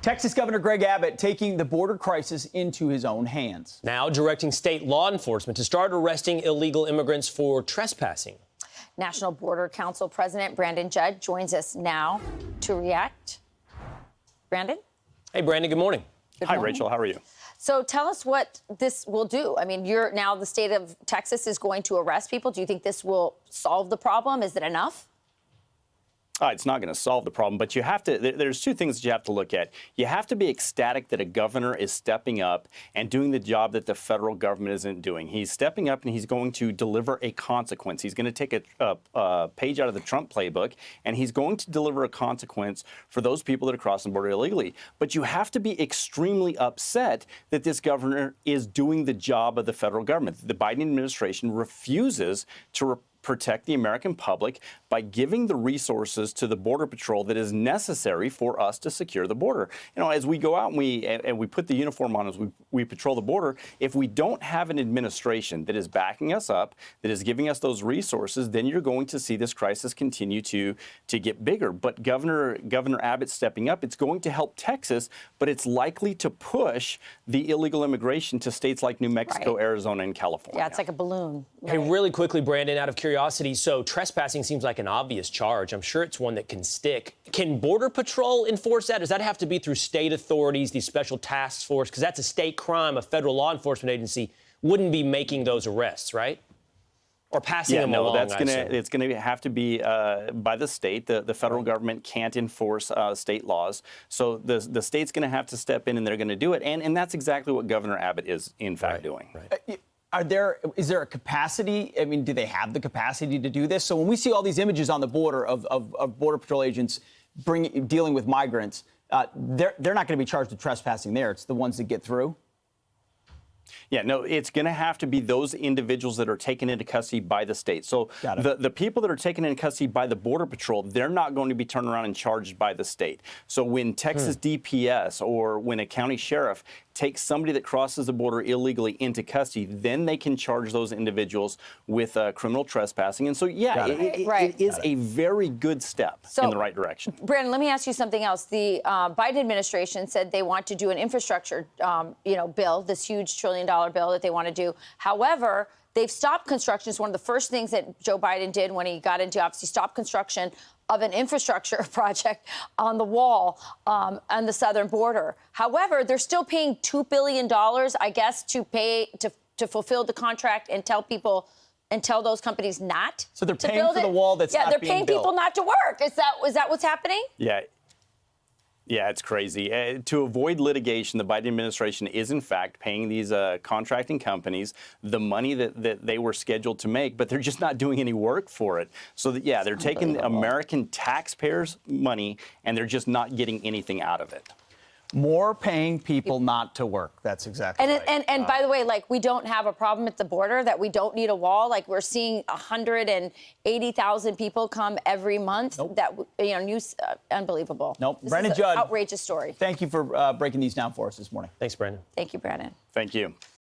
Texas Governor Greg Abbott taking the border crisis into his own hands. Now directing state law enforcement to start arresting illegal immigrants for trespassing. National Border Council President Brandon Judd joins us now to react. Brandon? Hey, Brandon, good morning. Good Hi, morning. Rachel. How are you? So tell us what this will do. I mean, the state of Texas is going to arrest people. Do you think this will solve the problem? Is it enough? It's not going to solve the problem, but you have to. There's two things that you have to look at. You have to be ecstatic that a governor is stepping up and doing the job that the federal government isn't doing. He's stepping up and he's going to deliver a consequence. He's going to take a page out of the Trump playbook and he's going to deliver a consequence for those people that are crossing the border illegally. But you have to be extremely upset that this governor is doing the job of the federal government. The Biden administration refuses to protect the American public by giving the resources to the Border Patrol that is necessary for us to secure the border. You know, as we go out and we put the uniform on as we patrol the border, if we don't have an administration that is backing us up, that is giving us those resources, then you're going to see this crisis continue to get bigger. But Governor Abbott stepping up, it's going to help Texas, but it's likely to push the illegal immigration to states like New Mexico, Right. Arizona, and California. Yeah, it's like a balloon. Hey, Right. really quickly, Brandon, out of curiosity, so trespassing seems like an obvious charge. I'm sure it's one that can stick. Can Border Patrol enforce that? Does that have to be through state authorities, these special task force? Because that's a state crime. A federal law enforcement agency wouldn't be making those arrests, right? Or passing them along, it's I assume. going to have to be by the state. The federal government can't enforce state laws. So the state's going to have to step in and they're going to do it. And that's exactly what Governor Abbott is, in fact, doing. Right. Is there a capacity? I mean, do they have the capacity to do this? So when we see all these images on the border of Border Patrol agents dealing with migrants, they're not going to be charged with trespassing there. It's the ones that get through. Yeah, no, it's going to have to be those individuals that are taken into custody by the state. So the people that are taken into custody by the Border Patrol, they're not going to be turned around and charged by the state. So when Texas DPS or when a county sheriff takes somebody that crosses the border illegally into custody, then they can charge those individuals with criminal trespassing. And so, yeah, it is a very good step in the right direction. Brandon, let me ask you something else. The Biden administration said they want to do an infrastructure, bill, this huge $1 trillion bill that they want to do. However, they've stopped construction. It's one of the first things that Joe Biden did when he got into office. He stopped construction of an infrastructure project on the wall on the southern border. However, they're still paying $2 billion, I guess, to fulfill the contract and tell those companies not. So they're paying for the wall that's not being built. Yeah, they're paying people not to work. Is that what's happening? Yeah, it's crazy. To avoid litigation, the Biden administration is, in fact, paying these contracting companies the money that they were scheduled to make, but they're just not doing any work for it. So, they're taking American taxpayers' money, and they're just not getting anything out of it. More paying people not to work. That's exactly right. And by the way, like, we don't have a problem at the border that we don't need a wall. Like, we're seeing 180,000 people come every month. Nope. That news, unbelievable. Nope. This Brandon is an Judd, outrageous story. Thank you for breaking these down for us this morning. Thanks, Brandon. Thank you, Brandon. Thank you.